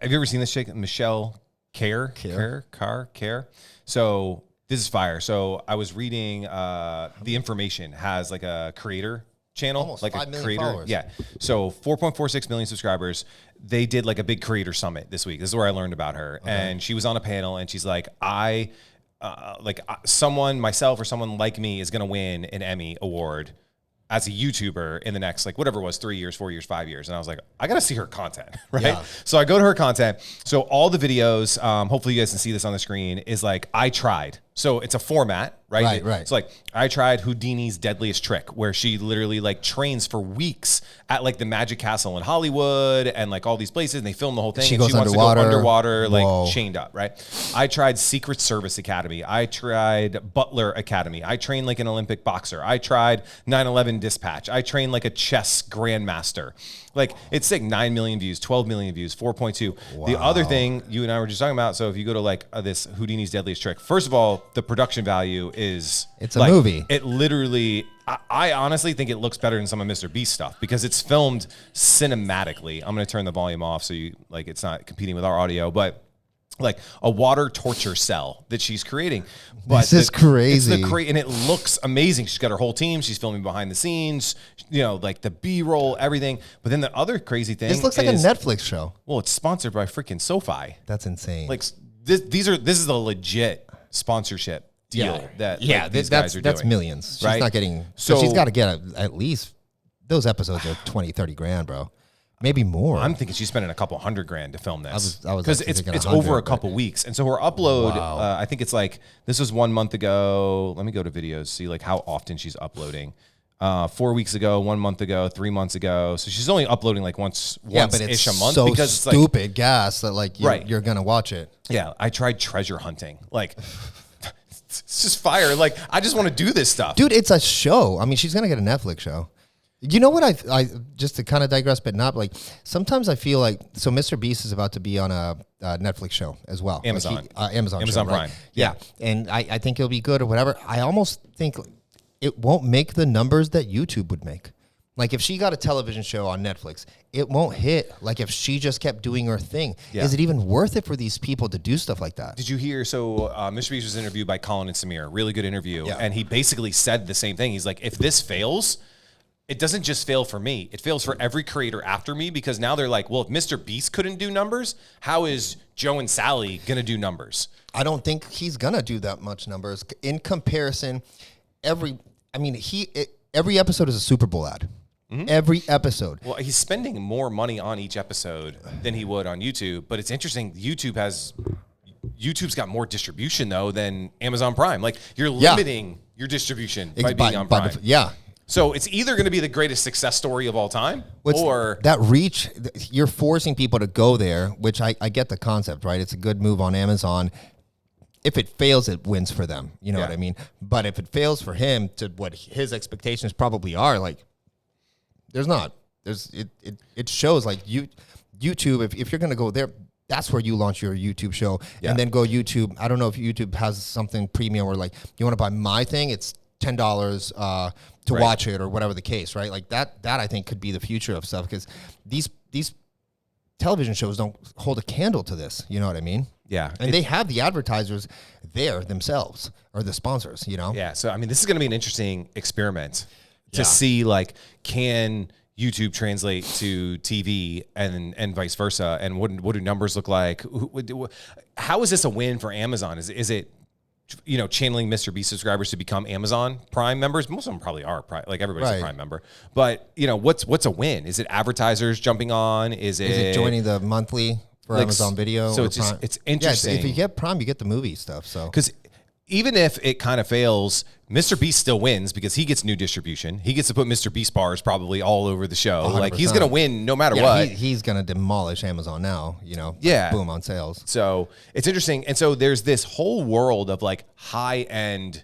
have you ever seen this chick, Michelle Care? So this is fire. So I was reading The Information has like a creator channel, almost like 5 a million creator. followers. Yeah. So 4.46 million subscribers. They did like a big creator summit this week. This is where I learned about her. Okay. And she was on a panel and she's like, someone, myself or someone like me is going to win an Emmy award as a YouTuber in the next, like whatever it was, 3 years, 4 years, 5 years. And I was like, I got to see her content, right? Yeah. So I go to her content. So all the videos, hopefully you guys can see this on the screen, is like, I tried. So it's a format, right? Right. It's like, I tried Houdini's deadliest trick, where she literally like trains for weeks at like the Magic Castle in Hollywood and like all these places, and they film the whole thing. She and goes she wants underwater. to go underwater, like Whoa. chained up, right? I tried Secret Service Academy. I tried Butler Academy. I trained like an Olympic boxer. I tried 9/11 dispatch. I trained like a chess grandmaster. Like, it's like 9 million views, 12 million views, 4.2. Wow. The other thing you and I were just talking about, so if you go to like this Houdini's deadliest trick, first of all, the production value is... It's a movie. It literally... I honestly think it looks better than some of Mr. Beast's stuff because it's filmed cinematically. I'm going to turn the volume off so you like it's not competing with our audio, but like a water torture cell that she's creating. But this is crazy. It's and it looks amazing. She's got her whole team. She's filming behind the scenes, like the B-roll, everything. But then the other crazy thing this looks like a Netflix show. Well, it's sponsored by freaking SoFi. That's insane. Like this is a legit sponsorship deal these guys are doing. That's millions. She's right? not getting, so she's got to get at least, those episodes are 20, 30 grand, bro. Maybe more. I'm thinking she's spending a couple $100,000 to film this. Because it's over a couple weeks. And so her upload, I think it's like, this was 1 month ago. Let me go to videos, see like how often she's uploading. 4 weeks ago, 1 month ago, 3 months ago. So she's only uploading like once-ish a month. So because it's stupid like, gas that like you're going to watch it. Yeah, I tried treasure hunting. Like... It's just fire. Like, I just want to do this stuff. Dude, it's a show. I mean, she's going to get a Netflix show. You know what I just to kind of digress, but not like, sometimes I feel like, so Mr. Beast is about to be on a Netflix show as well. Amazon. Like Amazon Prime. Right? Yeah. And I think it'll be good or whatever. I almost think it won't make the numbers that YouTube would make. Like if she got a television show on Netflix, it won't hit like if she just kept doing her thing. Yeah. Is it even worth it for these people to do stuff like that? Did you hear? So Mr. Beast was interviewed by Colin and Samir. Really good interview. Yeah. And he basically said the same thing. He's like, if this fails, it doesn't just fail for me. It fails for every creator after me because now they're like, well, if Mr. Beast couldn't do numbers, how is Joe and Sally going to do numbers? I don't think he's going to do that much numbers. In comparison, every episode is a Super Bowl ad. Mm-hmm. Every episode. Well, he's spending more money on each episode than he would on YouTube. But it's interesting. YouTube's got more distribution though than Amazon Prime. Like you're limiting your distribution by being on Prime. So it's either going to be the greatest success story of all time, or that reach. You're forcing people to go there, which I get the concept, right? It's a good move on Amazon. If it fails, it wins for them. You know what I mean? But if it fails for him to what his expectations probably are, like. It shows like YouTube, if you're going to go there, that's where you launch your YouTube show and then go YouTube. I don't know if YouTube has something premium or like you want to buy my thing, it's $10 to watch it or whatever the case, right? Like that I think could be the future of stuff because these television shows don't hold a candle to this. You know what I mean? Yeah. And they have the advertisers there themselves or the sponsors, you know? Yeah. So, I mean, this is going to be an interesting experiment. To see like can YouTube translate to TV and vice versa, and what do numbers look like? How is this a win for Amazon? Is it channeling Mr. Beast subscribers to become Amazon Prime members? Most of them probably are like everybody's a Prime member. But what's a win? Is it advertisers jumping on? Is it joining the monthly for Amazon Video? So it's interesting. Yeah, if you get Prime, you get the movie stuff. So because even if it kind of fails, Mr. Beast still wins because he gets new distribution. He gets to put Mr. Beast bars probably all over the show. 100%. Like he's going to win no matter what. He's going to demolish Amazon now, boom on sales. So it's interesting. And so there's this whole world of like high-end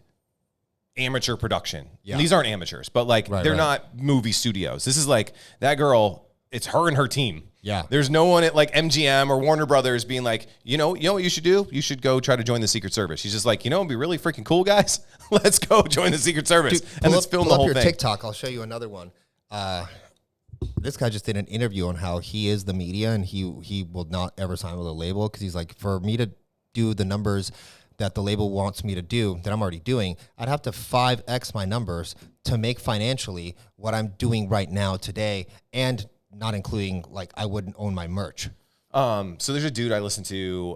amateur production. Yeah. And these aren't amateurs, but like they're not movie studios. This is like that girl, it's her and her team. Yeah. There's no one at like MGM or Warner Brothers being like, you know what you should do? You should go try to join the Secret Service. She's just like, it'd be really freaking cool, guys. Let's go join the Secret Service. Dude, and let's film the whole thing. Pull up your TikTok. I'll show you another one. This guy just did an interview on how he is the media and he will not ever sign with a label because he's like, for me to do the numbers that the label wants me to do that I'm already doing, I'd have to 5x my numbers to make financially what I'm doing right now today, and not including like I wouldn't own my merch. So there's a dude I listen to,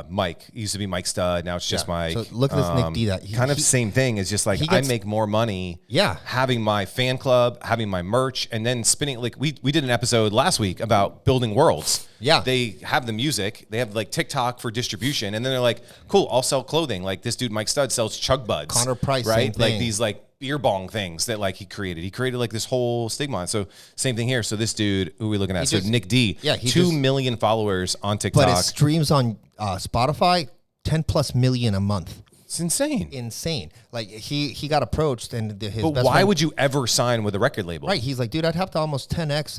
Mike. He used to be Mike Stud. Now it's just Mike. So look at this Nick D. That kind of same thing. It's just like I make more money. Yeah. Having my fan club, having my merch, and then spinning. Like we did an episode last week about building worlds. Yeah. They have the music. They have like TikTok for distribution, and then they're like, cool, I'll sell clothing. Like this dude Mike Stud sells Chug Buds. Connor Price, right? same thing. Like these like beer bong things that like he created. He created like this whole stigma. So same thing here. So this dude, who are we looking at? So Nick D. Yeah, 2 million followers on TikTok. But his streams on Spotify, 10+ million a month. It's insane. Insane. Like he got approached and his But best why friend, would you ever sign with a record label? right? He's like, dude, I'd have to almost 10x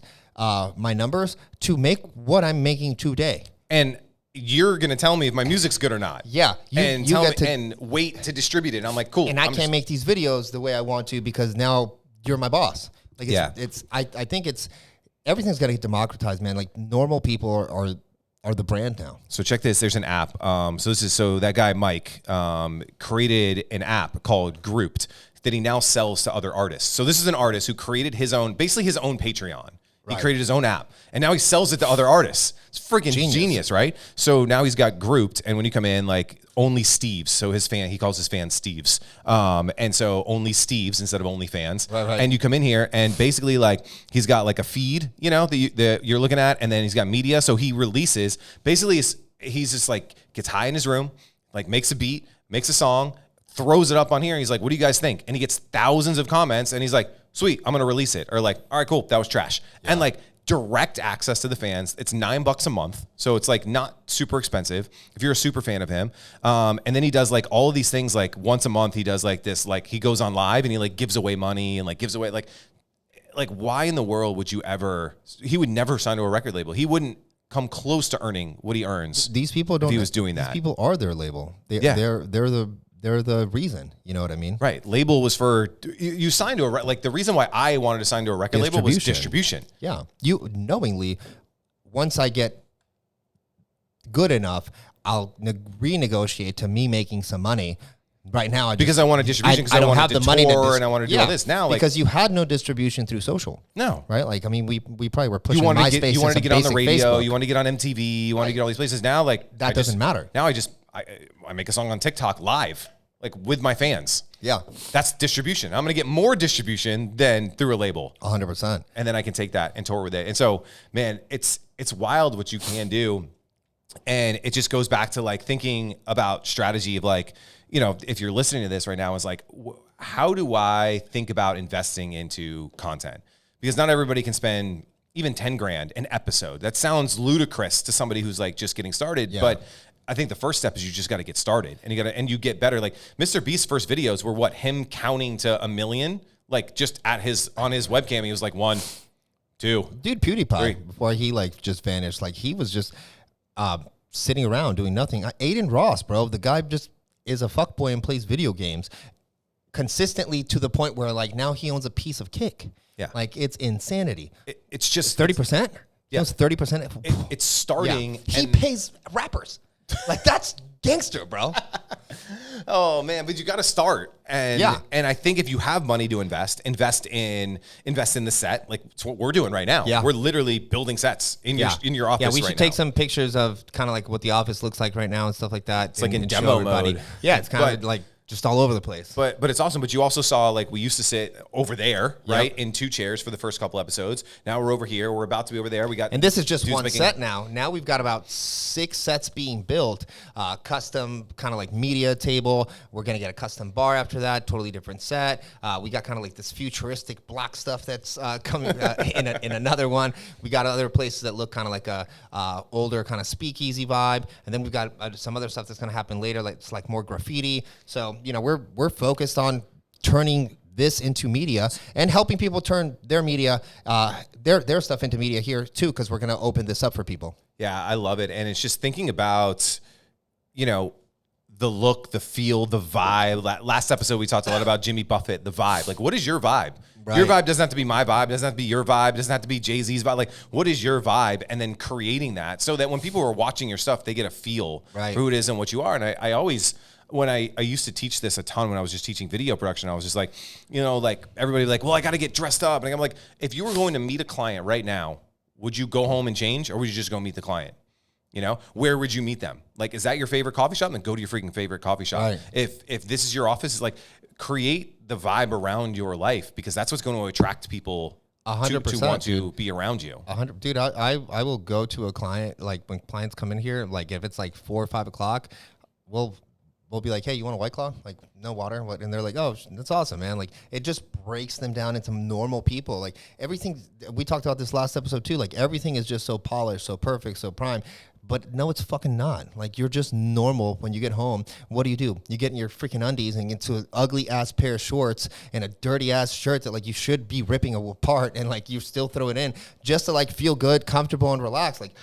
my numbers to make what I'm making today. And you're gonna tell me if my music's good or not. Yeah, and tell me and wait to distribute it. And I'm like, cool. And I can't make these videos the way I want to because now you're my boss. Like, I think it's everything's got to get democratized, man. Like normal people are the brand now. So check this. There's an app. So that guy Mike created an app called Grouped that he now sells to other artists. So this is an artist who created his own Patreon. He created his own app, and now he sells it to other artists. It's freaking genius, right? So now he's got Grouped, and when you come in, like only Steves. So he calls his fans Steves, and so only Steves instead of only fans. Right. And you come in here, and basically like he's got like a feed, that you're looking at, and then he's got media. So he releases basically he's just like gets high in his room, like makes a beat, makes a song, throws it up on here, and he's like, "What do you guys think?" And he gets thousands of comments, and he's like, sweet, I'm going to release it. Or like, all right, cool, that was trash. Yeah. And like direct access to the fans. It's $9 a month. So it's like not super expensive if you're a super fan of him. And then he does like all of these things, like once a month, he does like this, like he goes on live and he like gives away money and like gives away like why in the world would you ever, he would never sign to a record label. He wouldn't come close to earning what he earns. These people don't, if he was doing that. These people are their label. They're the reason, you know what I mean? Right. Label was for, you signed to the reason why I wanted to sign to a record label was distribution. Yeah. You knowingly, once I get good enough, I'll renegotiate to me making some money. Right now, because I wanted distribution, because I don't have the money to and I wanted to do all this now. Because you had no distribution through social. No. Right? Like, I mean, we probably were pushing you wanted MySpace. You wanted to get on the radio. Facebook. You wanted to get on MTV. You wanted to get all these places. Now, like that doesn't matter. Now I make a song on TikTok live, like with my fans. Yeah. That's distribution. I'm going to get more distribution than through a label. 100%. And then I can take that and tour with it. And so, man, it's wild what you can do. And it just goes back to like thinking about strategy of like, if you're listening to this right now, it's like, how do I think about investing into content? Because not everybody can spend even 10 grand an episode. That sounds ludicrous to somebody who's like just getting started. Yeah. But I think the first step is you just got to get started and you get better. Like Mr. Beast's first videos were him counting to 1 million, like just on his webcam. He was like 1, 2. Dude, PewDiePie, 3. Before he like just vanished, like he was just sitting around doing nothing. Aiden Ross, bro, the guy just is a fuckboy and plays video games consistently to the point where like now he owns a piece of Kick. Yeah. Like it's insanity. It's just 30%. Yeah. It's 30%. It's starting. Yeah. He pays rappers. Like that's gangster, bro. Oh man, but you got to start, and I think if you have money to invest in the set, like it's what we're doing right now. Yeah, we're literally building sets in your office. Yeah, we should take some pictures of kind of like what the office looks like right now and stuff like that. It's like in demo mode. Yeah, it's kind of like just all over the place. But it's awesome. But you also saw like we used to sit over there, right, in 2 chairs for the first couple episodes. Now we're over here. We're about to be over there. And this is just one set now. Now we've got about 6 sets being built. Custom kind of like media table. We're gonna get a custom bar after that. Totally different set. We got kind of like this futuristic black stuff that's coming in another one. We got other places that look kind of like a older kind of speakeasy vibe. And then we've got some other stuff that's gonna happen later. Like it's like more graffiti. So we're focused on turning this into media and helping people turn their media, their stuff into media here too, because we're going to open this up for people. Yeah, I love it. And it's just thinking about, the look, the feel, the vibe. Last episode, we talked a lot about Jimmy Buffett, the vibe. Like, what is your vibe? Right. Your vibe doesn't have to be my vibe. It doesn't have to be your vibe. It doesn't have to be Jay-Z's vibe. Like, what is your vibe? And then creating that so that when people are watching your stuff, they get a feel for who it is and what you are. And I always, when I used to teach this a ton when I was just teaching video production, I was just like, you know, like everybody like, well, I got to get dressed up. And I'm like, if you were going to meet a client right now, would you go home and change or would you just go meet the client? You know, where would you meet them? Like, is that your favorite coffee shop? Then go to your freaking favorite coffee shop. Right. If this is your office, it's like create the vibe around your life because that's what's going to attract people 100%, to want to be around you. 100, dude. I will go to a client, like when clients come in here, like if it's like 4 or 5 o'clock, we'll be like, hey, you want a White Claw? Like, no water? What? And they're like, oh, that's awesome, man. Like, it just breaks them down into normal people. Like, everything, we talked about this last episode too, like everything is just so polished, so perfect, so prime. But no, it's fucking not. Like, you're just normal when you get home. What do? You get in your freaking undies and into an ugly-ass pair of shorts and a dirty-ass shirt that, like, you should be ripping apart and, like, you still throw it in just to, like, feel good, comfortable, and relaxed. Like,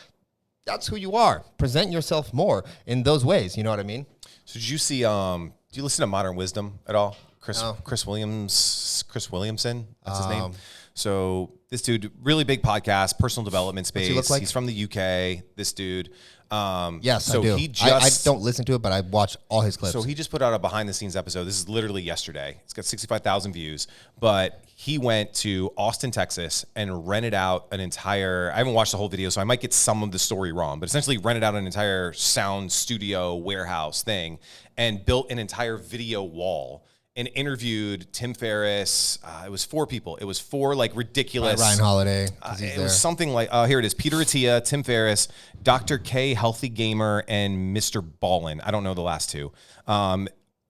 that's who you are. Present yourself more in those ways. You know what I mean? So did you see, do you listen to Modern Wisdom at all? Chris Williamson, that's his name. So this dude, really big podcast, personal development space. What's he look like? He's from the UK, this dude. Yes, so I do. I don't listen to it, but I watch all his clips. So he just put out a behind the scenes episode. This is literally yesterday. It's got 65,000 views, but he went to Austin, Texas and rented out an entire, I haven't watched the whole video, so I might get some of the story wrong, but essentially rented out an entire sound studio warehouse thing and built an entire video wall and interviewed Tim Ferriss. It was 4 people. It was 4 like ridiculous. Ryan Holiday. It was something like, here it is. Peter Attia, Tim Ferriss, Dr. K, Healthy Gamer, and Mr. Ballin. I don't know the last 2.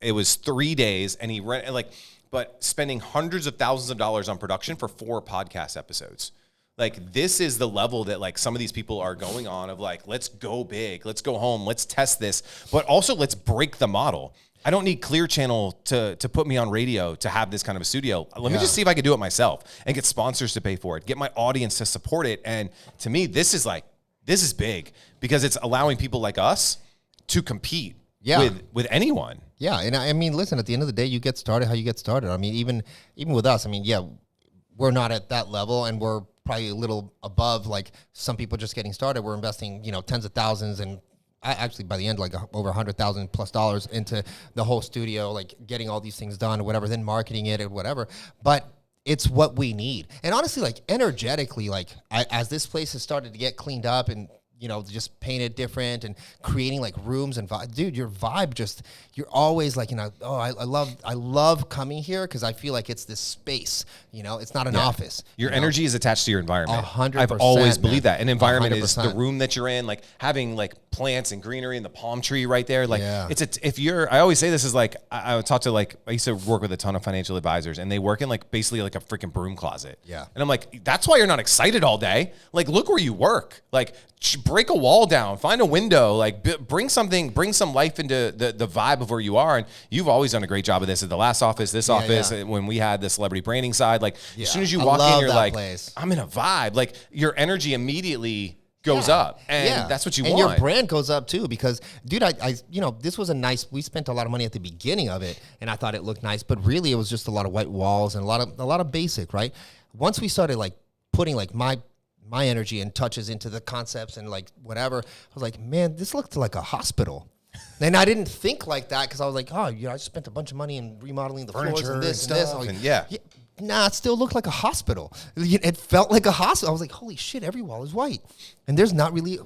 It was 3 days and he but spending hundreds of thousands of dollars on production for 4 podcast episodes. Like, this is the level that like some of these people are going on of like, let's go big, let's go home, let's test this, but also let's break the model. I don't need Clear Channel to put me on radio to have this kind of a studio. Let me just see if I can do it myself and get sponsors to pay for it, get my audience to support it. And to me, this is big because it's allowing people like us to compete with anyone. Yeah. And I mean, listen, at the end of the day, you get started how you get started. I mean, even with us, I mean, yeah, we're not at that level and we're probably a little above like some people just getting started. We're investing, tens of thousands and actually by the end, like over $100,000+ into the whole studio, like getting all these things done or whatever, then marketing it or whatever. But it's what we need. And honestly, like energetically, like as this place has started to get cleaned up and, just painted different and creating like rooms and dude, your vibe you're always like, I love coming here because I feel like it's this space, it's not an office. Your energy is attached to your environment. 100%. I've always believed that. An environment 100%. Is the room that you're in, like having like plants and greenery and the palm tree right there. Like I always say this is like, I talk to like, I used to work with a ton of financial advisors and they work in like basically like a freaking broom closet. Yeah. And I'm like, that's why you're not excited all day. Like, look where you work. Like, break a wall down, find a window, like bring some life into the vibe of where you are. And you've always done a great job of this at the last office, office, when we had the celebrity branding side. Like as soon as you walk in, you're like, I'm in a vibe. Like your energy immediately goes up, and that's what you want. And your brand goes up too, because dude, I this was we spent a lot of money at the beginning of it, and I thought it looked nice, but really it was just a lot of white walls and a lot of basic, right? Once we started like putting like my energy and touches into the concepts and like whatever, I was like, man, this looked like a hospital. And I didn't think like that because I was like, oh, I spent a bunch of money in remodeling the furniture floors and this and this. Like, and nah, it still looked like a hospital. It felt like a hospital. I was like, holy shit, every wall is white. And there's not really,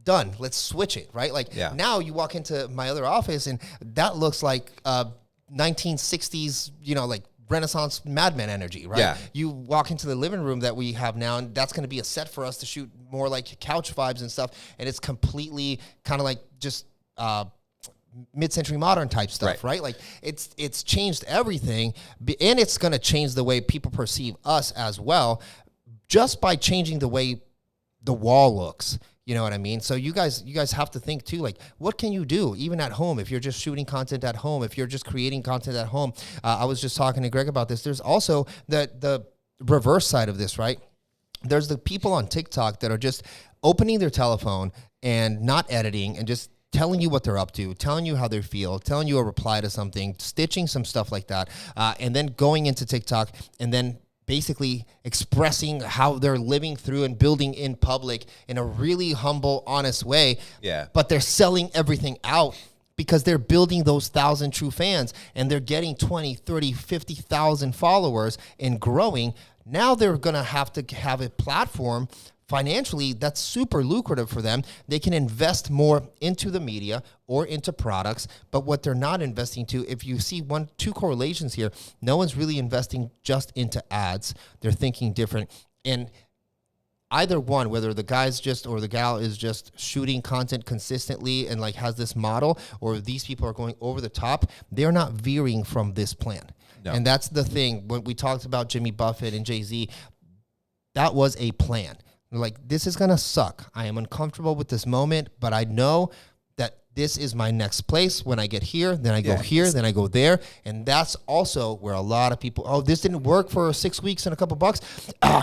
done. Let's switch it, right? Like now you walk into my other office and that looks like 1960s, like Renaissance Mad Men energy, right? Yeah. You walk into the living room that we have now, and that's going to be a set for us to shoot more like couch vibes and stuff. And it's completely kind of like just mid-century modern type stuff, right? Like it's changed everything, and it's going to change the way people perceive us as well, just by changing the way the wall looks. You know what I mean? So you guys have to think too, like, what can you do even at home if you're just shooting content at home, if you're just creating content at home? I was just talking to Greg about this. There's also the reverse side of this, right? There's the people on TikTok that are just opening their telephone and not editing and just telling you what they're up to, telling you how they feel, telling you a reply to something, stitching some stuff like that, and then going into TikTok and then basically expressing how they're living through and building in public in a really humble, honest way. Yeah. But they're selling everything out because they're building those 1,000 true fans and they're getting 20, 30, 50,000 followers and growing. Now they're going to have a platform financially that's super lucrative for them. They can invest more into the media or into products, but what they're not investing to, if you see two correlations here, no one's really investing just into ads. They're thinking different. And either one, whether the guy's just or the gal is just shooting content consistently and like has this model, or these people are going over the top, they're not veering from this plan. No. And that's the thing. When we talked about Jimmy Buffett and Jay-Z, that was a plan. Like, this is going to suck. I am uncomfortable with this moment, but I know that this is my next place. When I get here, then I go here, then I go there. And that's also where a lot of people, oh, this didn't work for 6 weeks and a couple bucks.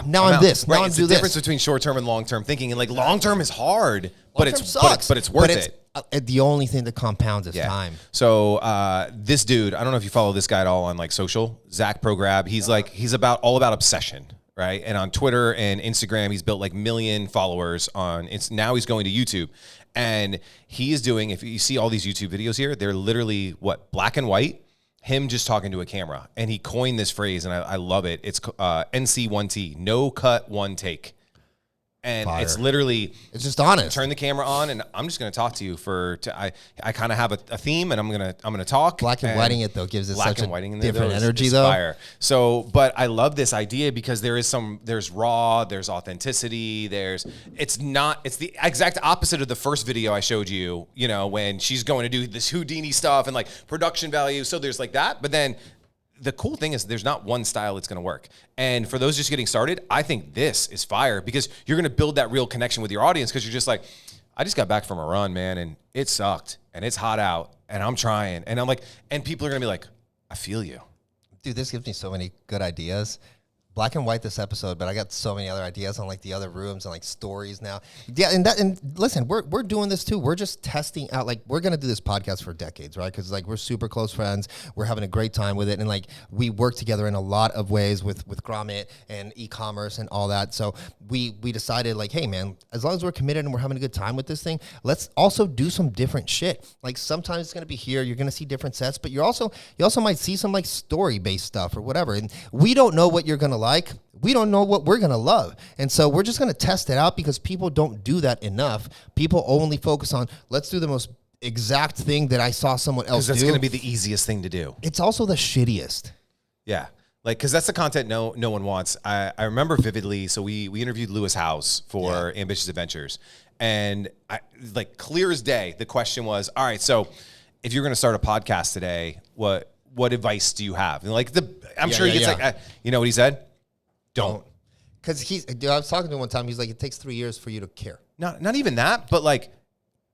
Now I'm this. Now I'm doing this. It's the difference between short-term and long-term thinking. And like long-term is hard, but it's worth it. The only thing that compounds is time. So this dude, I don't know if you follow this guy at all on like social, Zach ProGrab. He's he's all about obsession. Right. And on Twitter and Instagram, he's built like 1 million followers now he's going to YouTube, and he is doing, if you see all these YouTube videos here, they're literally black and white, him just talking to a camera. And he coined this phrase and I love it. It's NC1T, no cut, one take. And fire. It's literally, it's just honest. Turn the camera on, and I'm just going to talk to you I kind of have a theme, and I'm going to talk. Black and whiting it though gives it such a different energy though. Fire. So, but I love this idea because there's raw, there's authenticity, it's the exact opposite of the first video I showed you, when she's going to do this Houdini stuff and like production value. So there's like that, but then the cool thing is there's not one style that's going to work. And for those just getting started, I think this is fire because you're going to build that real connection with your audience because you're just like, I just got back from a run, man, and it sucked, and it's hot out, and I'm trying. And I'm like, and people are going to be like, I feel you. Dude, this gives me so many good ideas. Black and white this episode, but I got so many other ideas on like the other rooms and like stories now. Yeah, and listen, we're doing this too. We're just testing out. Like, we're gonna do this podcast for decades, right? Because like we're super close friends. We're having a great time with it, and like we work together in a lot of ways with Gromit and e-commerce and all that. So we decided like, hey man, as long as we're committed and we're having a good time with this thing, let's also do some different shit. Like sometimes it's gonna be here, you're gonna see different sets, but you also might see some like story based stuff or whatever. And we don't know what you're gonna like. We don't know what we're going to love. And so we're just going to test it out because people don't do that enough. People only focus on, let's do the most exact thing that I saw someone else do. Because that's going to be the easiest thing to do. It's also the shittiest. Yeah. Like, because that's the content no one wants. I remember vividly, so we interviewed Lewis Howes for Ambitious Adventures. And like clear as day, the question was, all right, so if you're going to start a podcast today, what advice do you have? And like I'm sure he gets like, you know what he said? Don't. Because I was talking to him one time. He's like, it takes 3 years for you to care. Not even that, but like,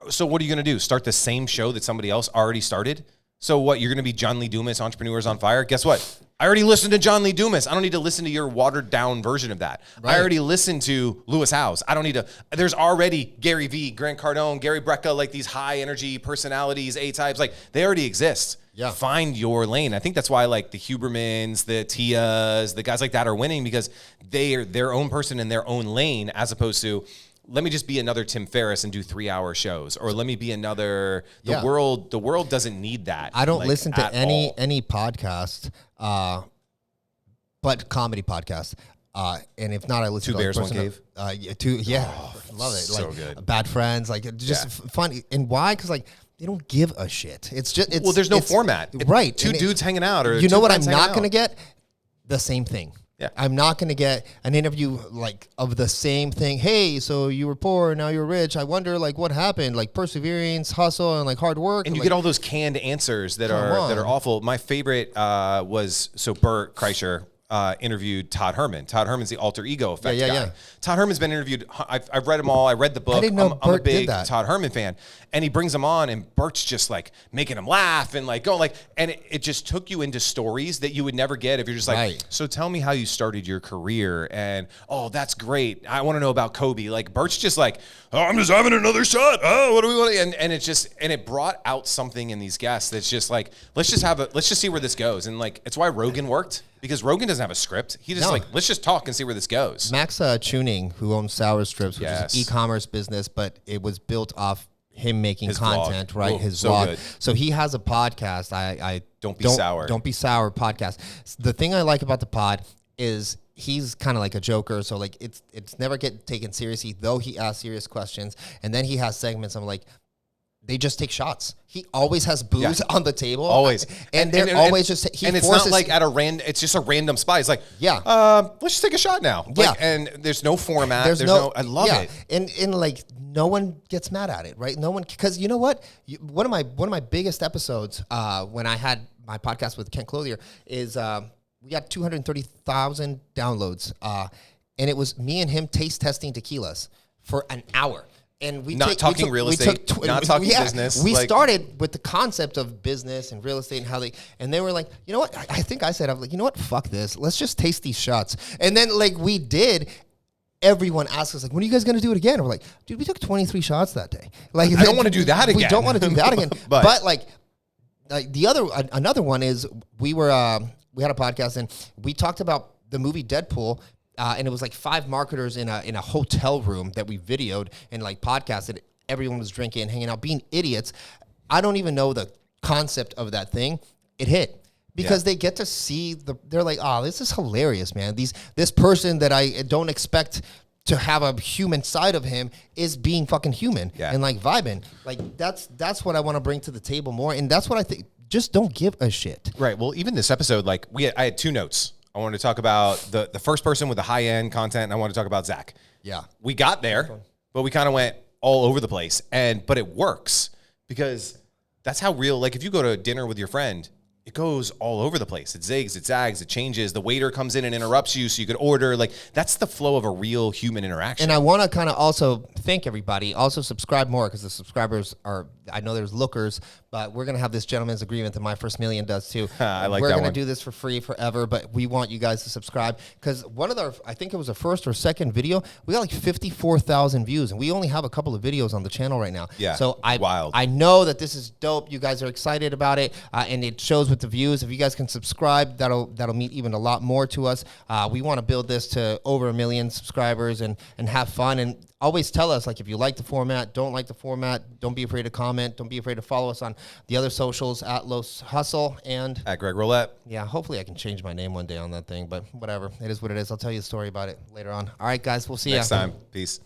so what are you going to do? Start the same show that somebody else already started? So what, you're going to be John Lee Dumas, Entrepreneurs on Fire? Guess what? I already listened to John Lee Dumas. I don't need to listen to your watered down version of that. Right. I already listened to Lewis Howes. I don't need to. There's already Gary Vee, Grant Cardone, Gary Brecka, like these high energy personalities, A-types, like they already exist. Yeah. Find your lane. I think that's why like the Hubermans, the Tias, the guys like that are winning because they are their own person in their own lane as opposed to, let me just be another Tim Ferriss and do 3-hour shows, or let me be another. The world doesn't need that. I don't listen to any podcast, but comedy podcast. And if not, I listen to Two Bears, One Cave. Love it. So like good. Bad Friends, like just fun. And why? Because like they don't give a shit. There's no format, right? Two dudes hanging out, or you know what? I'm not going to get the same thing. Yeah. I'm not going to get an interview like of the same thing. Hey, so you were poor, now you're rich. I wonder like what happened, like perseverance, hustle, and like hard work. And you like, get all those canned answers that are awful. My favorite was Bert Kreischer. interviewed Todd Herman. Todd Herman's the alter ego effect guy. Yeah. Todd Herman's been interviewed. I've read them all. I read the book. I didn't know I'm a Bert big did that. Todd Herman fan. And he brings him on, and Bert's just like making him laugh and like going like, and it just took you into stories that you would never get if you're just like, Right. so tell me how you started your career. And, oh, that's great. I want to know about Kobe. Like Bert's just like, oh, I'm just having another shot. Oh, what do we want? And it's just, and it brought out something in these guests that's just like, let's just see where this goes. And like, it's why Rogan worked, because Rogan doesn't have a script. He just like, let's just talk and see where this goes. Max Tuning, who owns Sour Strips, which is an e-commerce business, but it was built off him making His content, vlog. right? Ooh, His so vlog. good. So he has a podcast. I Don't Be Sour. Don't Be Sour podcast. The thing I like about the pod is he's kind of like a joker. So like it's never get taken seriously, though he asks serious questions. And then he has segments. I'm like, they just take shots. He always has booze on the table. Always. And they're always just, he and it's forces, not like it's just a random spot. It's like, yeah. Let's just take a shot now. Like, Yeah. And there's no format. There's no I love it. And like no one gets mad at it, right? No one, because you know what? One of my biggest episodes when I had my podcast with Kent Clothier is we got 230,000 downloads. And it was me and him taste testing tequilas for an hour. And we not talking real estate, not talking business. We started with the concept of business and real estate and how and they were like, you know what? I think I said, I'm like, you know what? Fuck this. Let's just taste these shots. And then like we did. Everyone asks us like, when are you guys going to do it again? And we're like, dude, we took 23 shots that day. Like, I don't want to do that again. We don't want to do that again. but like another one is we had a podcast and we talked about the movie Deadpool. And it was like 5 marketers in a hotel room that we videoed and like podcasted. Everyone was drinking, hanging out, being idiots. I don't even know the concept of that thing. It hit because they get to see they're like, oh, this is hilarious, man. This person that I don't expect to have a human side of him is being fucking human and like vibing. Like that's what I want to bring to the table more. And that's what I think. Just don't give a shit. Right. Well, even this episode, like I had 2 notes. I wanted to talk about the first person with the high-end content, and I want to talk about Zach. Yeah. We got there, but we kind of went all over the place. But it works because that's how real, like if you go to dinner with your friend, it goes all over the place. It zigs, it zags, it changes. The waiter comes in and interrupts you so you could order. Like that's the flow of a real human interaction. And I want to kind of also thank everybody. Also subscribe more because the subscribers are, I know there's lookers, but we're going to have this gentleman's agreement that My First Million does too. I like we're that going to one. do this for free forever, but we want you guys to subscribe because one of our, I think it was the first or second video, we got like 54,000 views and we only have a couple of videos on the channel right now. Yeah. So wild. I know that this is dope. You guys are excited about it and it shows with the views. If you guys can subscribe, that'll mean even a lot more to us. We want to build this to over 1 million subscribers and have fun and always tell us like if you like the format, don't like the format, don't be afraid to comment, don't be afraid to follow us on the other socials at Los Hustle and at Greg Roulette. Yeah, hopefully I can change my name one day on that thing, but whatever. It is what it is. I'll tell you the story about it later on. All right, guys, we'll see you next time. Peace.